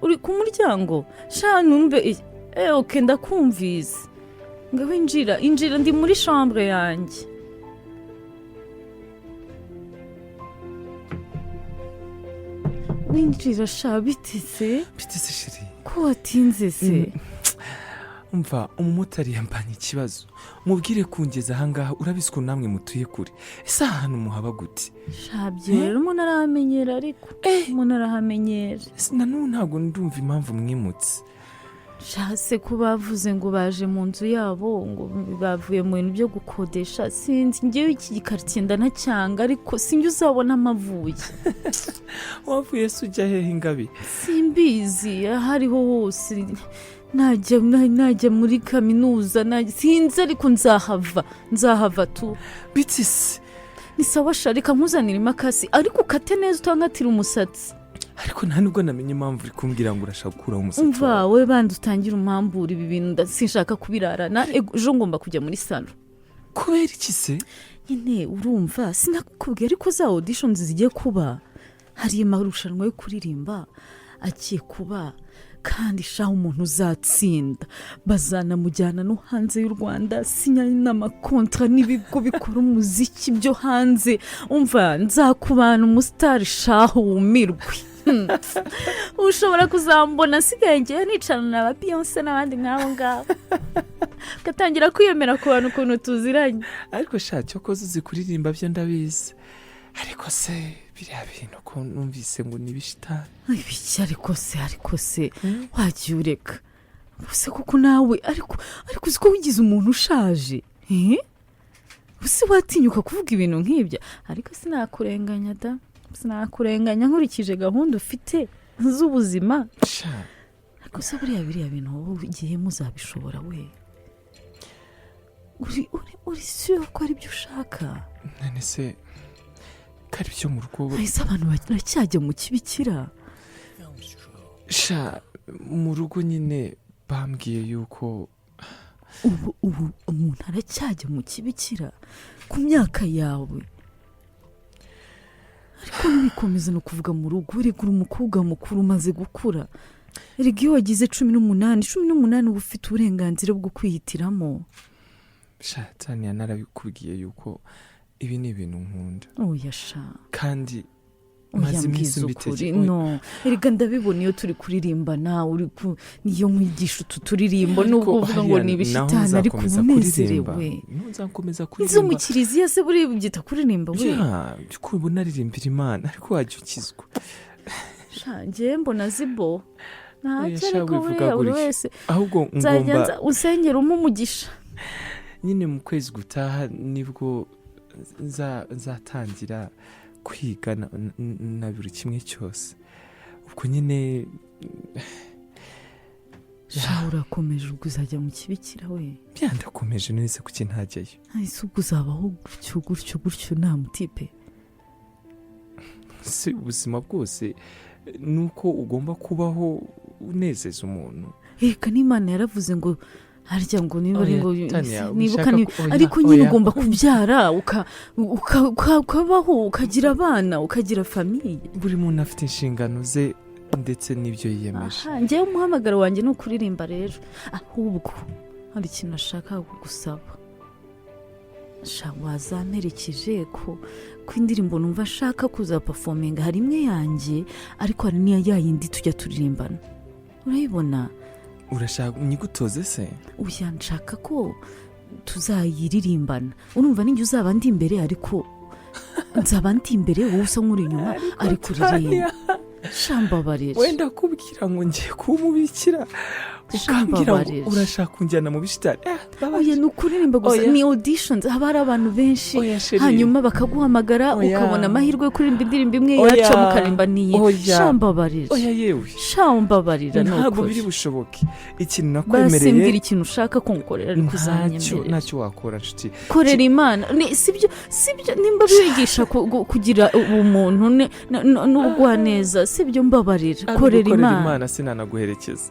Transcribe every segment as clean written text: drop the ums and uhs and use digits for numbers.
uri ku muryango sha numve okay ndakumvise ngaho injira ndi muri chambre yanjye. Winjira sha bitise sheri ko watinze se. umva umumotari yambanye ikibazo mubwire kungeza ahangaha urabizi ko namwe mutuye kure ese ahantu muhaba gute shabye rero umuntu arahamenyera ariko umuntu arahamenyera nanone ntabwo ndumva impamvu mwimutse shase ko bavuze ngo baje mu nzu yabo ngo bavuye mu bintu byo gukodesha sinzi ngewe iki gikartier ndanacyanga ariko sinjye uzabona amavuye. wavuye se ujya hehe Ingabi? Simbizi hariho hose najya muri kaminuza sinzi ariko nzahava tu. bitise ni sawa sharika nkuzanira imakasi ariko ukate neza utangatira umusatsi. ariko nta nubwo namenye impamvu uri kumbwira ngo urashaka gukuraho umusatsi. umva we bandi utangira umambura ibi bintu sinshaka kubirarana ejo ngomba kujya muri salo. kubera iki se? nyine urumva sinakubwiye ariko za auditions zigiye kuba hari amarushanwa yo kuririmba agiye kuba kandi shaho umuntu uzatsinda bazanamujyana no hanze y'u Rwanda sinya n'amakontra n'ibigo bikora umuziki byo hanze. umva nzakubana umustar shaho wumirwe. ushobora kuzambona sigaye ngiye nicarana na Beyonce n'abandi nk'abo ngabo gatangira kwiyemera ku bantu ukuntu tuziranye. ariko shacyo ko uzi kuririmba byo ndabizi ariko se biriya bintu ko numvise ngo nibishitani. ibiki ariko se wagiye ureka use kuko nawe ariko uziko wigize umuntu ushaje use watinyuka kuvuga ibintu nk'ibyo ariko sinakurenganya nkurikije gahunda ufite z'ubuzima. ariko se biriya bintu wowe igihe muzabishobora we uri sure ko ari byo ushaka? none se kari byo mu rugo ese abantu baracyajya mu kibikira? mu rugo nyine bambwiye yuko ubu umuntu aracyajya mu kibikira ku myaka yawe ariko ntibikomeze no kuvuga mu rugo urigura umukobwa mukuru umaze gukura. erega iyo wagize 18 uba ufite uburenganzira bwo kwihitiramo. Tania narabikubwiye yuko ibi ni ibintu nkunda. oya sha kandi maze iminsi mbitekereje. no erega ndabibona iyo turi kuririmbana uri niyo nkwigisha turirimbo nubwo uvuga ngo ni ibishitani ariko unezerewe. nzakomeza kuririmba. izo mu kiriziya se buri byita kuririmba we. ko ubona aririmbira Imana ariko wajya ukizwa. ngiye mbona zibo ntacyo ariko buri wese ahubwo ngomba usengera umugisha. nyine mu kwezi gutaha nibwo nzatangira kwiga na buri kimwe cyose. ubwo nyine urakomeje ubwo uzajya mu kibikira we? byandakomeje neza kuki ntajyayo. ese ubwo uzabaho gutyo nta mutipe? si ubuzima bwose nuko ugomba kubaho unezeza umuntu. reka n'Imana yaravuze ngo harya ngo niba ariko nyine ugomba kubyara ukabaho ukagira abana ukagira famiye. buri muntu afite inshingano ze ndetse n'ibyo yiyemeje. ngewe umuhamagaro wanjye ni ukuririmba rero. ahubwo hari ikintu nashaka kugusaba. wazamperekeje ko indirimbo numva ashaka kuzapafominga hari imwe yanjye ariko hari n'iya yindi tujya turirimbana urayibona. urashaka nyigutoze se? uya nshaka ko tuzayiririmbana urumva ninjye uzaba ndi imbere ariko nzaba ndi imbere wowe usa nk'uri inyuma ariko uririmba. shambabarira wenda kubwira ngo ngiye kumubikira ukambwira ngo urashaka kunjyana mu bishitani. oya ni ukuririmba gusa ni auditions haba hari abantu benshi hanyuma bakaguhamagara ukabona amahirwe yo kuririmba indirimbo imwe yaca mukarimba niye. shambabarira oya yewe shambabarira ntabwo biri bushoboke. ikintu nakwemereye basimbira ikintu ushaka kunkorera ariko uzanyemerera. ntacyo wakora nshuti. korera Imana sibyo nimba bigisha kugira ubumuntu n'ubugwaneza sibyo mbabarira. korera Imana sinanaguherekeza.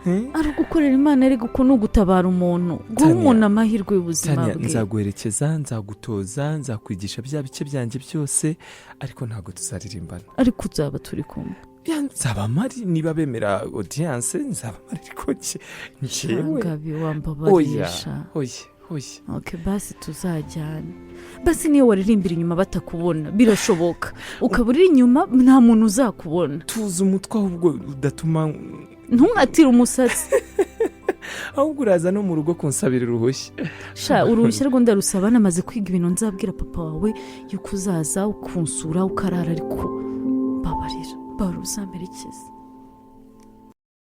ari ugukorera Imana ariko uko nugutabara umuntu guha umuntu amahirwe y'ubuzima bwe. nzaguherekeza nzagutoza nzakwigisha bya bice byanjye byose ariko ntabwo tuzaririmbana. ariko uzaba turi kumwe. nzaba mpari niba bemera audience nzaba mpari ariko njyewe Ngabi wambabarisha oya okay basi tuzajyana basi niyo waririmbira inyuma batakubona birashoboka ukaba uri inyuma nta muntu uzakubona tuzi umutwe ahubwo udatuma ntumatire umusatsi ahubwo uraza no mu rugo kunsabira uruhushya uruhushya rwo ndarusaba namaze kwiga ibintu nzabwira papa wawe yuko uzaza ukunsura ukarara ariko babarira baruzamperekeza